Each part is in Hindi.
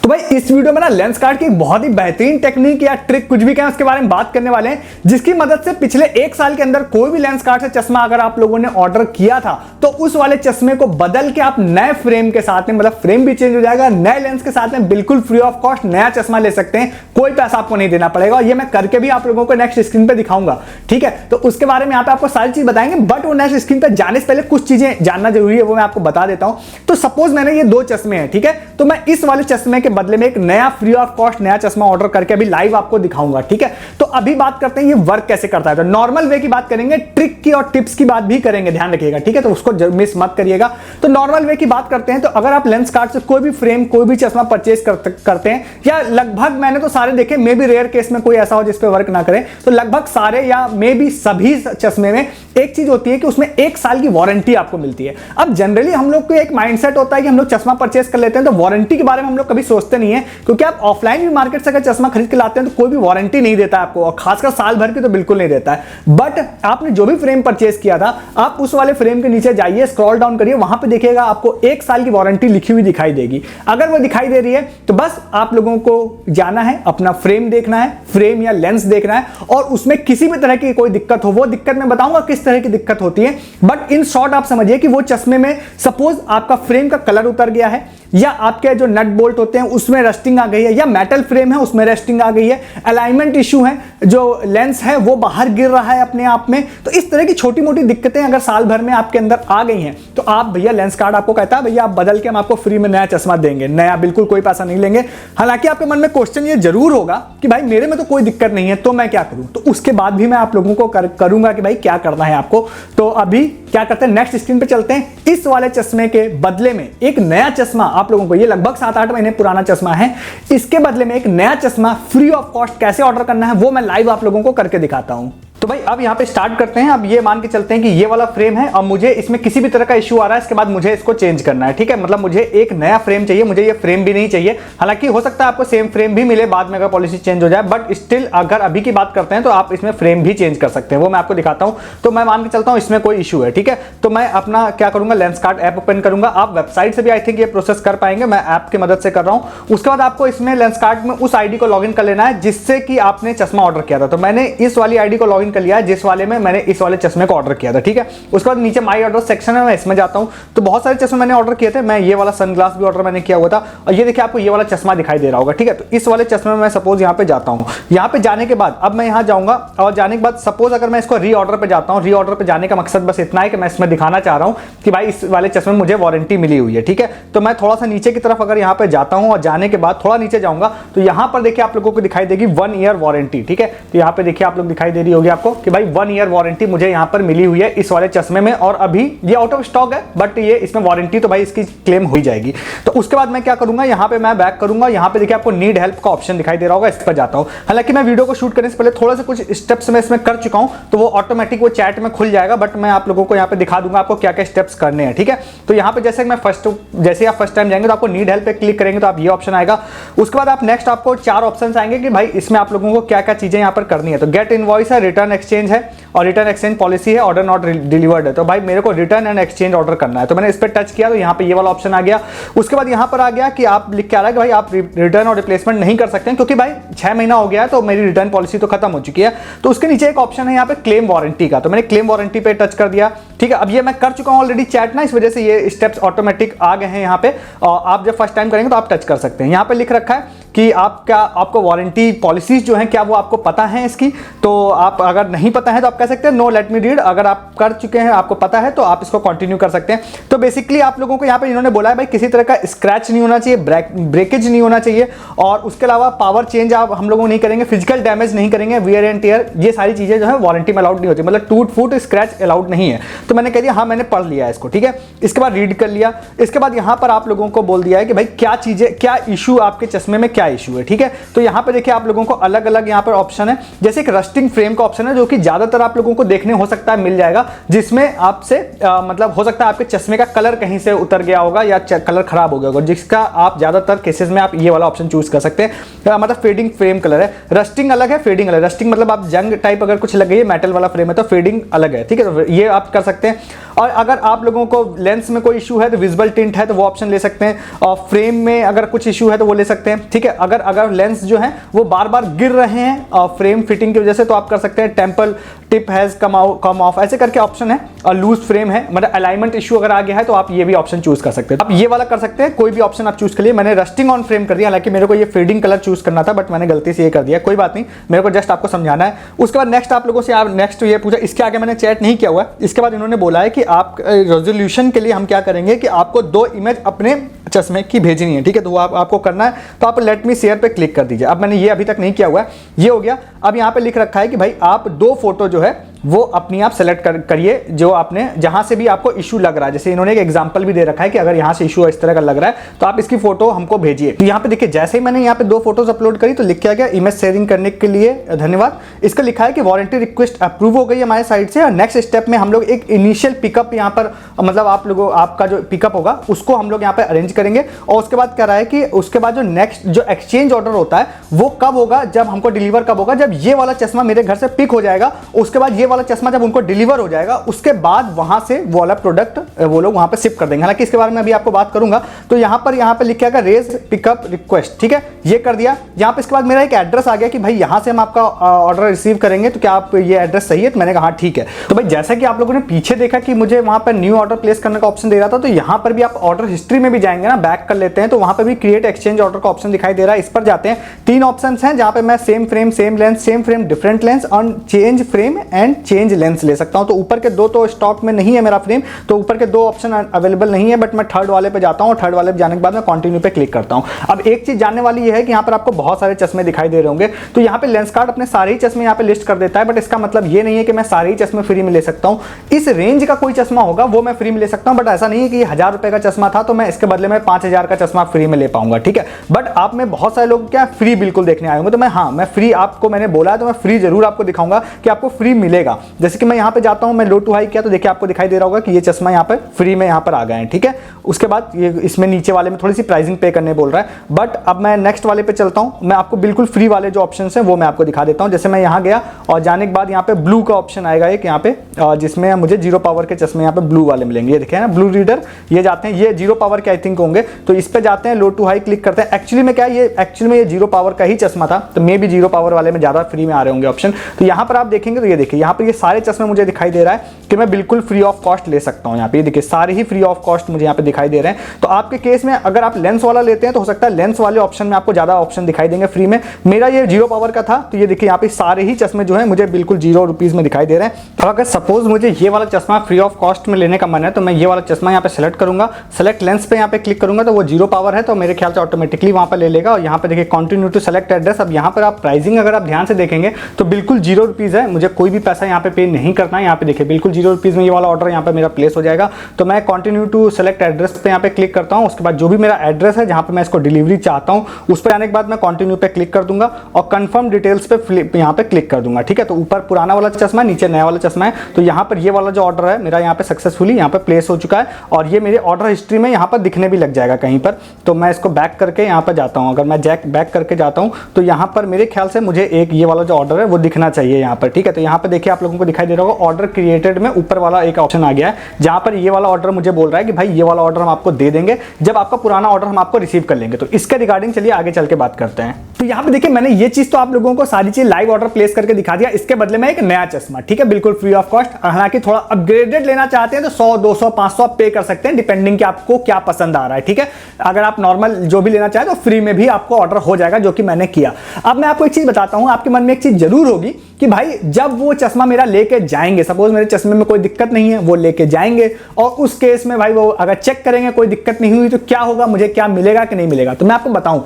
तो भाई इस वीडियो में ना लेंसकार्ट की एक बहुत ही बेहतरीन टेक्निक या ट्रिक कुछ भी कहें उसके बारे में बात करने वाले हैं, जिसकी मदद से पिछले 1 साल के अंदर कोई भी लेंसकार्ट से चश्मा अगर आप लोगों ने ऑर्डर किया था तो उस वाले चश्मे को बदल के आप नए फ्रेम के साथ में, मतलब फ्रेम भी चेंज हो जाएगा, नए लेंस के साथ में बिल्कुल फ्री ऑफ कॉस्ट नया चश्मा ले सकते हैं। कोई पैसा आपको नहीं देना पड़ेगा और ये मैं करके भी आप लोगों को नेक्स्ट स्क्रीन पे दिखाऊंगा। ठीक है, तो उसके बारे में यहाँ पे आपको सारी चीज बताएंगे, बट वो नेक्स्ट स्क्रीन पे जाने से पहले कुछ चीजें जानना जरूरी है, वो मैं आपको बता देता हूं। तो सपोज मैंने ये 2 चश्मे हैं, ठीक है, तो मैं इस वाले चश्मे के बदले में एक नया फ्री ऑफ कॉस्ट नया चश्मा ऑर्डर करके अभी लाइव आपको दिखाऊंगा। ठीक है, तो अभी बात करते हैं ये वर्क कैसे करता है। तो नॉर्मल वे की बात करेंगे, ट्रिक की और टिप्स की बात भी करेंगे, ध्यान रखिएगा। ठीक है, तो उसको मिस मत करिएगा। तो नॉर्मल वे की बात करते हैं, तो अगर आप लेंसकार्ट से कोई भी फ्रेम कोई भी चश्मा परचेज करते हैं, या लगभग मैंने तो सारे देखे, मे बी रेयर केस में कोई ऐसा हो जिस पे वर्क ना करे, तो लगभग सारे या मे बी सभी चश्मे में एक चीज होती है कि उसमें 1 साल की वारंटी आपको मिलती है। अब जनरली हम लोग को एक माइंडसेट होता है कि हम लोग चश्मा परचेज कर लेते हैं तो वारंटी के बारे में हम लोग कभी सोचते नहीं है, क्योंकि आप ऑफलाइन भी मार्केट से अगर चश्मा खरीद के लाते हैं तो कोई भी वारंटी नहीं देता है आपको, और खासकर साल भर की तो बिल्कुल नहीं देता है। बट आपने जो भी फ्रेम परचेज किया था, आप उस वाले फ्रेम के नीचे जाइए, स्क्रॉल डाउन करिए, वहां पे देखिएगा आपको 1 साल की वारंटी लिखी हुई दिखाई देगी। अगर वो दिखाई दे रही है तो बस आप लोगों को जाना है, अपना फ्रेम देखना है, फ्रेम या लेंस देखना है, और उसमें किसी भी तरह की कोई दिक्कत हो, वो दिक्कत मैं बताऊंगा किस तरह की दिक्कत होती है। बट इन शॉर्ट आप समझिए कि वो चश्मे में सपोज आपका फ्रेम का कलर उतर गया है, या आपके जो नट बोल्ट होते हैं उसमें रस्टिंग आ गई है, या मेटल फ्रेम है उसमें रस्टिंग आ गई है, अलाइनमेंट इशू है, जो लेंस है वो बाहर गिर रहा है अपने आप में, तो इस तरह की छोटी मोटी दिक्कतें अगर साल भर में आपके अंदर आ गई हैं तो आप भैया लेंसकार्ट आपको कहता है भैया आप बदल के हम आपको फ्री में नया चश्मा देंगे, नया, बिल्कुल कोई पैसा नहीं लेंगे। हालांकि आपके मन में क्वेश्चन ये जरूर होगा कि भाई मेरे में तो कोई दिक्कत नहीं है तो मैं क्या करूं, तो उसके बाद भी मैं आप लोगों को करूंगा कि भाई क्या करना है आपको। तो अभी क्या करते हैं, नेक्स्ट स्क्रीन पे चलते हैं। इस वाले चश्मे के बदले में एक नया चश्मा आप लोगों को, ये लगभग 7-8 महीने पुराना चश्मा है, इसके बदले में एक नया चश्मा फ्री ऑफ कॉस्ट कैसे ऑर्डर करना है वो मैं लाइव आप लोगों को करके दिखाता हूं। तो भाई अब यहां पे स्टार्ट करते हैं। अब ये मान के चलते हैं कि ये वाला फ्रेम है और मुझे इसमें किसी भी तरह का इश्यू आ रहा है, इसके बाद मुझे इसको चेंज करना है। ठीक है, मतलब मुझे एक नया फ्रेम चाहिए, मुझे ये फ्रेम भी नहीं चाहिए। हालांकि हो सकता है आपको सेम फ्रेम भी मिले बाद में अगर पॉलिसी चेंज हो जाए, बट स्टिल अगर अभी की बात करते हैं तो आप इसमें फ्रेम भी चेंज कर सकते हैं, वो मैं आपको दिखाता हूं। तो मैं मान के चलता हूं इसमें कोई इशू है। ठीक है, तो मैं अपना क्या करूंगा, लेंसकार्ट ऐप ओपन करूंगा। आप वेबसाइट से भी आई थिंक ये प्रोसेस कर पाएंगे, मैं ऐप की मदद से कर रहा हूं। उसके बाद आपको इसमें लेंसकार्ट में उस आईडी को लॉगिन कर लेना है जिससे कि आपने चश्मा ऑर्डर किया था। तो मैंने इस वाली आईडी को लॉगिन कर लिया है जिस वाले में मैंने इस वाले चश्मे को ऑर्डर किया था। ठीक है, उसके बाद नीचे माई ऑर्डर सेक्शन है, मैं इसमें जाता हूं तो बहुत सारे चश्मे मैंने ऑर्डर किए थे। मैं ये वाला सनग्लास भी ऑर्डर मैंने किया हुआ था, और ये देखिए आपको ये वाला चश्मा दिखाई दे रहा होगा। ठीक है, तो इस वाले चश्मे में मैं सपोज यहां पे जाता हूं। यहां पे जाने के बाद अब मैं यहां जाऊंगा, और जाने के बाद सपोज अगर मैं इसको रीऑर्डर पे जाता हूं, रीऑर्डर पे जाने का मकसद बस इतना है कि मैं इसमें दिखाना चाह रहा हूं कि भाई इस वाले चश्मे में मुझे वारंटी मिली हुई है। ठीक है, तो मैं थोड़ा सा नीचे की तरफ अगर यहां पे जाता हूं और जाने के बाद थोड़ा नीचे जाऊंगा तो यहां पर देखिए आप लोगों को दिखाई देगी 1 ईयर वारंटी। ठीक है, तो यहां पे देखिए आप लोग दिखाई दे रही होगी आपको कि भाई 1 ईयर वारंटी मुझे यहां पर मिली हुई है इस वाले चश्मे में, और अभी ये आउट ऑफ स्टॉक है बट ये इसमें वारंटी तो भाई इसकी क्लेम हो ही जाएगी। तो उसके बाद मैं क्या करूंगा, यहां पे मैं बैक करूंगा, यहां पे देखिए आपको नीड हेल्प का ऑप्शन दिखाई दे रहा होगा, इस पर जाता हूं। हालांकि मैं वीडियो को शूट करने से पहले थोड़ा सा कुछ स्टेप्स मैं इसमें कर चुका हूं, तो वो ऑटोमेटिक वो चैट में खुल जाएगा, बट मैं आप लोगों को यहां पे दिखा दूंगा आपको क्या क्या स्टेप्स करने हैं। ठीक है, तो यहां पे जैसे आप फर्स्ट टाइम जाएंगे तो आपको नीड हेल्प पे क्लिक करेंगे तो आप ये ऑप्शन आएगा। उसके बाद आप नेक्स्ट आपको 4 ऑप्शन आएंगे कि भाई इसमें आप लोगों को क्या क्या चीजें यहां पर करनी है। तो गेट इनवॉइस है, रिटर्न एक्सचेंज है, और रिटर्न एक्सचेंज पॉलिसी है, ऑर्डर नॉट डिलीवर्ड है। तो भाई मेरे को रिटर्न एंड एक्सचेंज ऑर्डर करना है, तो मैंने इस पर टच किया तो यहाँ पे ये वाला ऑप्शन आ गया। उसके बाद यहाँ पर आ गया कि आप लिख के आ रहा है कि भाई आप रिटर्न और रिप्लेसमेंट नहीं कर सकते हैं, क्योंकि भाई 6 महीना हो गया है तो मेरी रिटर्न पॉलिसी तो खत्म हो चुकी है। तो उसके नीचे एक ऑप्शन है यहाँ पे क्लेम वारंटी का, तो मैंने क्लेम वारंटी पे टच कर दिया। ठीक है, अब ये मैं कर चुका हूँ ऑलरेडी चैट ना, इस वजह से ये स्टेप्स ऑटोमेटिक आ गए हैं यहाँ पे, और आप जब फर्स्ट टाइम करेंगे तो आप टच कर सकते हैं। यहाँ पे लिख रखा है कि आपको वारंटी पॉलिसीज जो हैं क्या वो आपको पता है इसकी, तो आप अगर नहीं पता है तो आप कह सकते हैं नो लेट मी रीड। अगर आप कर चुके हैं, आपको पता है, तो आप इसको कंटिन्यू कर सकते हैं। तो बेसिकली आप लोगों को यहाँ पे इन्होंने बोला है भाई किसी तरह का स्क्रैच नहीं होना चाहिए, ब्रेकेज नहीं होना चाहिए, और उसके अलावा पावर चेंज आप हम लोगों नहीं करेंगे, फिजिकल डैमेज नहीं करेंगे, वियर एंड टियर, ये सारी चीजें जो है वारंटी में अलाउड नहीं होती, मतलब टूट फूट स्क्रैच अलाउड नहीं है। तो मैंने कह दिया हाँ मैंने पढ़ लिया इसको। ठीक है, इसके बाद रीड कर लिया। इसके बाद यहाँ पर आप लोगों को बोल दिया है कि भाई क्या चीजें, क्या इशू आपके चश्मे में क्या क्या इशू है, ठीक है। तो यहाँ पे देखिए आप लोगों को अलग अलग यहाँ पर ऑप्शन है, जैसे एक रस्टिंग फ्रेम का ऑप्शन है जो कि ज्यादातर आप लोगों को देखने हो सकता है मिल जाएगा, जिसमें आपसे मतलब हो सकता है आपके चश्मे का कलर कहीं से उतर गया होगा या कलर खराब हो गया होगा, जिसका आप ज्यादातर केसेस में आप ये वाला ऑप्शन चूज कर सकते हैं। मतलब फेडिंग फ्रेम कलर है, रस्टिंग अलग है, फेडिंग अलग है। रस्टिंग मतलब आप जंग टाइप अगर कुछ लग गई है, मेटल वाला फ्रेम है, तो फेडिंग अलग है, ठीक है। तो ये आप कर सकते हैं। और अगर आप लोगों को लेंस में कोई इशू है तो विजिबल टिंट है तो वो ऑप्शन ले सकते हैं, और फ्रेम में अगर कुछ इशू है तो वो ले सकते हैं, ठीक है। अगर लेंस जो है वो बार बार गिर रहे हैं और फ्रेम फिटिंग की वजह से, तो आप कर सकते हैं temple tip has come of, ऐसे करके ऑप्शन है। और लूज फ्रेम है, मतलब अलाइनमेंट इशू अगर आ गया है तो आप ये भी ऑप्शन चूज कर सकते हैं। आप ये वाला कर सकते हैं, कोई भी ऑप्शन आप चूज कर लिए। मैंने रस्टिंग ऑन फ्रेम कर दिया, हालांकि मेरे को ये फेडिंग कलर चूज करना था, बट मैंने गलती से ये कर दिया, कोई बात नहीं, मेरे को जस्ट आपको समझाना है। उसके बाद नेक्स्ट आप लोगों से नेक्स्ट ये पूछा, इसके आगे मैंने चैट नहीं किया हुआ है। इसके बाद इन्होंने बोला है कि आप रेजोल्यूशन के लिए हम क्या करेंगे कि आपको 2 इमेज अपने चश्मे की भेजनी है, ठीक है। तो वो आपको करना है, तो आप लेट मी शेयर पे क्लिक कर दीजिए। अब मैंने ये अभी तक नहीं किया हुआ है, ये हो गया। अब यहाँ पे लिख रखा है कि भाई आप 2 फोटो जो है वो अपनी आप सेलेक्ट करिए, जो आपने जहां से भी आपको इशू लग रहा है। जैसे इन्होंने एक एग्जांपल भी दे रखा है कि अगर यहां से इशू इस तरह का लग रहा है तो आप इसकी फोटो हमको भेजिए। तो यहाँ पे देखिए, जैसे ही मैंने यहाँ पे 2 फोटोज अपलोड करी तो लिख के आ गया इमेज शेयरिंग करने के लिए धन्यवाद। इसका लिखा है कि वारंटी रिक्वेस्ट अप्रूव हो गई हमारे साइड से, और नेक्स्ट स्टेप में हम लोग एक इनिशियल पिकअप यहाँ पर, मतलब आप लोगों आपका जो पिकअप होगा उसको हम लोग यहाँ पे अरेंज करेंगे। और उसके बाद कह रहा है कि उसके बाद जो नेक्स्ट जो एक्सचेंज ऑर्डर होता है वो कब होगा, जब हमको डिलीवर कब होगा, जब ये वाला चश्मा मेरे घर से पिक हो जाएगा, उसके बाद ये वाला चश्मा जब उनको डिलीवर हो जाएगा, उसके बाद वहां से वो वाला प्रोडक्ट वो लोग वहां पे शिप कर देंगे। हालांकि इसके बारे में अभी आपको बात करूंगा। तो यहाँ पे लिखा रेज पिकअप रिक्वेस्ट, ठीक है, ये कर दिया। यहाँ पे इसके बाद मेरा एक एड्रेस आ गया कि भाई यहाँ से हम आपका ऑर्डर रिसीव करेंगे, तो क्या आप ये एड्रेस सही है? तो मैंने कहा ठीक है। तो भाई जैसा कि आप लोगों ने पीछे देखा कि मुझे वहां पर न्यू ऑर्डर प्लेस करने का ऑप्शन दे रहा था, तो यहाँ पर भी आप ऑर्डर हिस्ट्री में भी जाएंगे ना, बैक कर लेते हैं, तो वहां पर भी क्रिएट एक्सचेंज ऑर्डर का ऑप्शन दिखाई दे रहा है। इस पर जाते हैं, 3 ऑप्शन है जहां पे मैं same frame same lens, same frame different lens और change frame and change lens ले सकता हूं। तो ऊपर के 2 तो स्टॉक में नहीं है मेरा फ्रेम, तो ऊपर के 2 ऑप्शन अवेलेबल नहीं है, बट मैं थर्ड वाले पे जाता हूं। थर्ड वाले पे जाने के बाद मैं कंटिन्यू पे क्लिक करता हूं। अब एक चीज जानने वाली ये है कि यहाँ पर आपको बहुत सारे चश्मे दिखाई दे रहे होंगे, तो यहाँ पे लेंस कार्ड अपने सारे ही चश्मे यहाँ पे लिस्ट कर देता है, बट इसका मतलब ये नहीं है कि मैं सारे ही चश्मे फ्री में ले सकता हूँ। इस रेंज का कोई चश्मा होगा वो मैं फ्री में ले सकता हूँ, बट ऐसा नहीं है कि 1000 रुपए का चश्मा था तो मैं इसके बदले में 5000 का चश्मा फ्री में ले पाऊंगा, ठीक है। बट आप में बहुत सारे लोग क्या फ्री बिल्कुल देखने आए होंगे, तो मैं फ्री आपको मैंने बोला है तो मैं फ्री जरूर आपको दिखाऊंगा कि आपको फ्री मिलेगा। जैसे कि मैं यहाँ पे जाता हूँ, मैं लो टू हाई किया तो देखिए आपको दिखाई दे रहा होगा कि ये चश्मा यहाँ पे फ्री में यहाँ पर आ गए हैं, ठीक है। उसके बाद ये इसमें नीचे वाले में थोड़ी सी प्राइसिंग पे करने बोल रहा है, बट अब मैं नेक्स्ट वाले पे चलता हूँ। मैं आपको बिल्कुल फ्री वाले जो ऑप्शन है वो मैं आपको दिखा देता हूँ। जैसे मैं यहाँ गया और जाने के बाद यहाँ पे ब्लू का ऑप्शन आएगा एक यहाँ पे, जिसमें मुझे 0 पावर के चश्मे यहाँ पे ब्लू वाले मिलेंगे, ये दिखे ना ब्लू रीडर, ये जाते हैं, ये 0 पावर के आई थिंक होंगे, तो इस पे जाते हैं, लो टू हाई क्लिक करते हैं। एक्चुअली में क्या है, ये एक्चुअली में ये 0 पावर का ही चश्मा था, तो मे भी 0 पावर वाले में ज्यादा फ्री में आ रहे होंगे ऑप्शन। तो यहाँ पर आप देखेंगे तो ये देखिए यहाँ पर ये सारे चश्मे मुझे दिखाई दे रहा है कि मैं बिल्कुल फ्री ऑफ कॉस्ट ले सकता हूँ। यहाँ पे देखिए सारे ही फ्री ऑफ कॉस्ट मुझे यहाँ पे दिखाई दे रहे हैं। तो आपके केस में अगर आप लेंस वाला लेते हैं तो हो सकता है लेंस वाले ऑप्शन में आपको ज्यादा ऑप्शन दिखाई देंगे फ्री में। मेरा ये 0 पावर का था, तो ये देखिए यहाँ पे सारे ही चश्मे जो है मुझे बिल्कुल 0 रुपीज में दिखाई दे रहे हैं। तो अगर सपोज मुझे ये वाला चश्मा फ्री ऑफ कॉस्ट में लेने का मन है तो मैं ये वाला चश्मा यहाँ पे सेलेक्ट करूंगा, सेलेक्ट लेंस पे यहाँ पे क्लिक करूंगा, तो वो 0 पावर है तो मेरे ख्याल से ऑटोमेटिकली वहां पर ले लेगा। और यहाँ पे देखिए कंटिन्यू टू सेलेक्ट एड्रेस। अब यहाँ पर आप प्राइसिंग अगर आप ध्यान से देखेंगे तो बिल्कुल 0 रुपीज है, मुझे कोई भी पैसा यहाँ पे नहीं करना है। यहाँ पे देखिए बिल्कुल 0 रुपीज में ये वाला ऑर्डर यहाँ पे मेरा प्लेस हो जाएगा। तो मैं कंटिन्यू टू सेलेक्ट एड्रेस पे यहाँ पे क्लिक करता हूँ। उसके बाद जो भी मेरा एड्रेस है जहाँ पे मैं इसको डिलीवरी चाहता हूँ उस पर आने के बाद मैं कंटिन्यू पे क्लिक कर दूंगा और कंफर्म डिटेल्स पे यहाँ पे क्लिक कर दूंगा, ठीक है। तो ऊपर पुराना वाला चश्मा है, नीचे नया वाला चश्मा है। तो यहाँ पर ये वाला जो ऑर्डर है मेरा यहाँ पे सक्सेसफुली यहाँ पे प्लेस हो चुका है और ये मेरे ऑर्डर हिस्ट्री में यहाँ पर दिखने भी लग जाएगा कहीं पर। तो मैं इसको बैक करके यहाँ पर जाता हूँ। अगर मैं बैक करके जाता हूँ तो यहाँ पर मेरे ख्याल से मुझे एक ये वाला जो ऑर्डर है वो दिखना चाहिए यहाँ पर, ठीक है। तो यहाँ पर देखिए आप लोगों को दिखाई दे रहा होगा ऑर्डर क्रिएटेड में ऊपर वाला एक ऑप्शन आ गया है जहाँ पर ये वाला ऑर्डर मुझे बोल रहा है कि भाई ये वाला ऑर्डर हम आपको दे देंगे जब आपका पुराना ऑर्डर हम आपको रिसीव कर लेंगे। तो इसके रिगार्डिंग चलिए आगे चल के बात करते हैं। तो यहाँ पे देखिए मैंने ये चीज तो आप लोगों को सारी चीज लाइव ऑर्डर प्लेस करके दिखा दिया। इसके बदले में एक नया चश्मा, ठीक है, बिल्कुल फ्री ऑफ कॉस्ट। हालांकि थोड़ा अपग्रेडेड लेना चाहते हैं तो 100 200 500 पे कर सकते हैं डिपेंडिंग कि आपको क्या पसंद आ रहा है, ठीक है। अगर आप नॉर्मल जो भी लेना चाहें तो फ्री में भी आपको ऑर्डर हो जाएगा, जो कि मैंने किया। अब मैं आपको एक चीज बताता हूं, आपके मन में एक चीज जरूर होगी कि भाई जब वो चश्मा मेरा लेके जाएंगे, सपोज मेरे चश्मे में कोई दिक्कत नहीं है, वो लेके जाएंगे और उस केस में भाई वो अगर चेक करेंगे कोई दिक्कत नहीं हुई तो क्या होगा, मुझे क्या मिलेगा कि नहीं मिलेगा। तो मैं आपको बताऊं,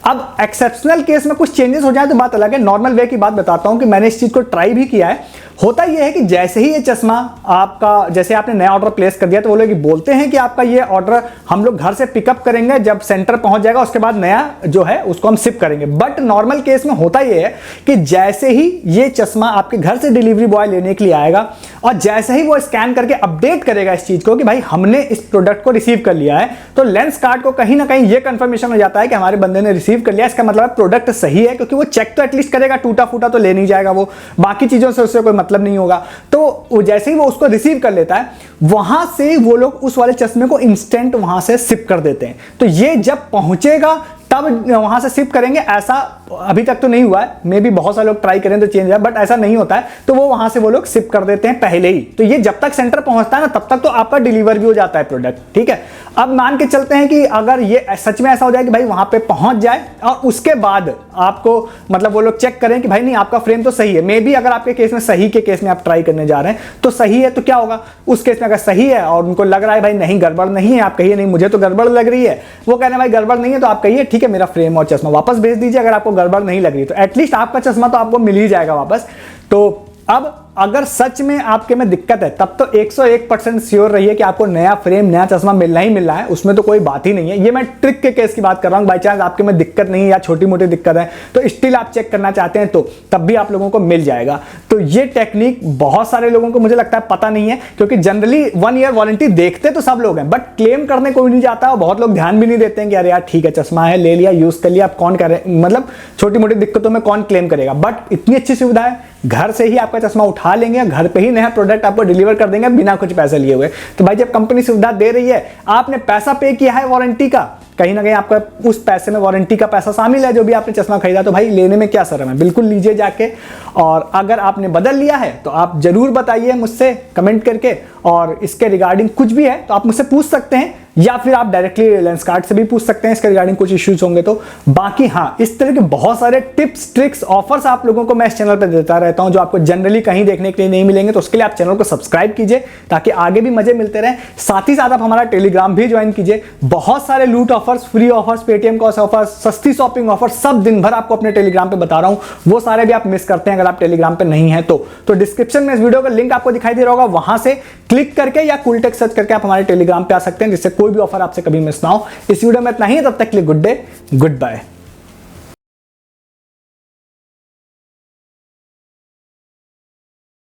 अब एक्सेप्शनल केस में कुछ चेंजेस हो जाए तो बात अलग है। नॉर्मल वे की बात बताता हूं कि मैंने इस चीज को ट्राई भी किया है। होता यह है कि जैसे ही ये चश्मा आपका, जैसे आपने नया ऑर्डर प्लेस कर दिया तो वो लोग बोलते हैं कि आपका ये ऑर्डर हम लोग घर से पिकअप करेंगे, जब सेंटर पहुंच जाएगा उसके बाद नया जो है उसको हम शिप करेंगे। बट नॉर्मल केस में होता यह है कि जैसे ही ये चश्मा आपके घर से डिलीवरी बॉय लेने के लिए आएगा और जैसे ही वो स्कैन करके अपडेट करेगा इस चीज को कि भाई हमने इस प्रोडक्ट को रिसीव कर लिया है, तो लेंस कार्ड को कहीं ना कहीं ये कंफर्मेशन हो जाता है कि हमारे बंदे ने रिसीव कर लिया, इसका मतलब प्रोडक्ट सही है, क्योंकि वो चेक तो एटलीस्ट करेगा, टूटा फूटा तो ले नहीं जाएगा, वो बाकी चीजों से उससे कोई मतलब नहीं होगा। तो जैसे ही वो उसको रिसीव कर लेता है, वहां से वो लोग उस वाले चश्मे को इंस्टेंट वहां से शिप कर देते हैं। तो ये जब पहुंचेगा तब वहां से शिप करेंगे, ऐसा अभी तक तो नहीं हुआ है, मे भी बहुत सारे लोग ट्राई करें तो चेंज है, बट ऐसा नहीं होता है। तो वो वहां से वो लोग शिप कर देते हैं पहले ही। तो ये जब तक सेंटर पहुंचता है ना, तब तक तो आपका डिलीवर भी हो जाता है प्रोडक्ट, ठीक है। अब मान के चलते हैं कि अगर ये सच में ऐसा हो जाए कि भाई वहां पे पहुंच जाए और उसके बाद आपको मतलब वो लोग चेक करें कि भाई नहीं आपका फ्रेम तो सही है, मे भी अगर आपके केस में सही के केस में आप ट्राई करने जा रहे हैं तो सही है, तो क्या होगा उस केस में अगर सही है और उनको लग रहा है भाई नहीं गड़बड़ नहीं है, आप कहिए नहीं मुझे तो गड़बड़ लग रही है, वो कहना भाई गड़बड़ नहीं है, तो आप कहिए ठीक है मेरा फ्रेम और चश्मा वापस भेज दीजिए अगर आपको गड़बड़ नहीं लग रही, तो एटलीस्ट आपका चश्मा तो आपको मिल ही जाएगा वापस। तो अब अगर सच में आपके में दिक्कत है तब तो 101% श्योर रहिए कि आपको नया फ्रेम नया चश्मा मिलना ही मिलना है, उसमें तो कोई बात ही नहीं है। ये मैं ट्रिक के केस की बात कर रहा हूं, बाई चांस आपके में दिक्कत नहीं है या छोटी मोटी दिक्कत है तो स्टिल आप चेक करना चाहते हैं तो तब भी आप लोगों को मिल जाएगा। तो ये टेक्निक बहुत सारे लोगों को मुझे लगता है पता नहीं है, क्योंकि जनरली 1 ईयर वारंटी देखते तो सब लोग हैं बट क्लेम करने कोई नहीं जाता और बहुत लोग ध्यान भी नहीं देते हैं कि अरे यार ठीक है चश्मा है ले लिया यूज कर लिया, अब कौन करे, मतलब छोटी मोटी दिक्कतों में कौन क्लेम करेगा। बट इतनी अच्छी सुविधा है, घर से ही आपका चश्मा उठा लेंगे, घर पे ही नया प्रोडक्ट आपको डिलीवर कर देंगे बिना कुछ पैसे लिए हुए। तो भाई जब कंपनी सुविधा दे रही है, आपने पैसा पे किया है वारंटी का, कहीं ना कहीं आपका उस पैसे में वारंटी का पैसा शामिल है जो भी आपने चश्मा खरीदा, तो भाई लेने में क्या शर्म है, बिल्कुल लीजिए जाके। और अगर आपने बदल लिया है तो आप जरूर बताइए मुझसे कमेंट करके, और इसके रिगार्डिंग कुछ भी है तो आप मुझसे पूछ सकते हैं या फिर आप डायरेक्टली लेंस कार्ड से भी पूछ सकते हैं इसके रिगार्डिंग कुछ इश्यूज होंगे तो। बाकी हाँ, इस तरह के बहुत सारे टिप्स ट्रिक्स ऑफर्स आप लोगों को मैं इस चैनल पर देता रहता हूं जो आपको जनरली कहीं देखने के लिए नहीं मिलेंगे, तो उसके लिए आप चैनल को सब्सक्राइब कीजिए ताकि आगे भी मजे मिलते रहें। साथ ही साथ आप हमारा टेलीग्राम भी ज्वाइन कीजिए, बहुत सारे लूट offers, free offers, Paytm cost offers, सस्ती शॉपिंग ऑफर सब दिन भर आपको अपने टेलीग्राम पे बता रहा हूं, वो सारे भी आप मिस करते हैं अगर आप टेलीग्राम पे नहीं है तो डिस्क्रिप्शन में इस वीडियो का लिंक आपको दिखाई दे रहा होगा, वहां से क्लिक करके या कूलटेक सर्च करके आप हमारे टेलीग्राम पे आ सकते हैं, जिससे कोई भी ऑफर आपसे कभी मिस ना हो। इस वीडियो में इतना ही, तब तक के लिए गुड डे, गुड बाय।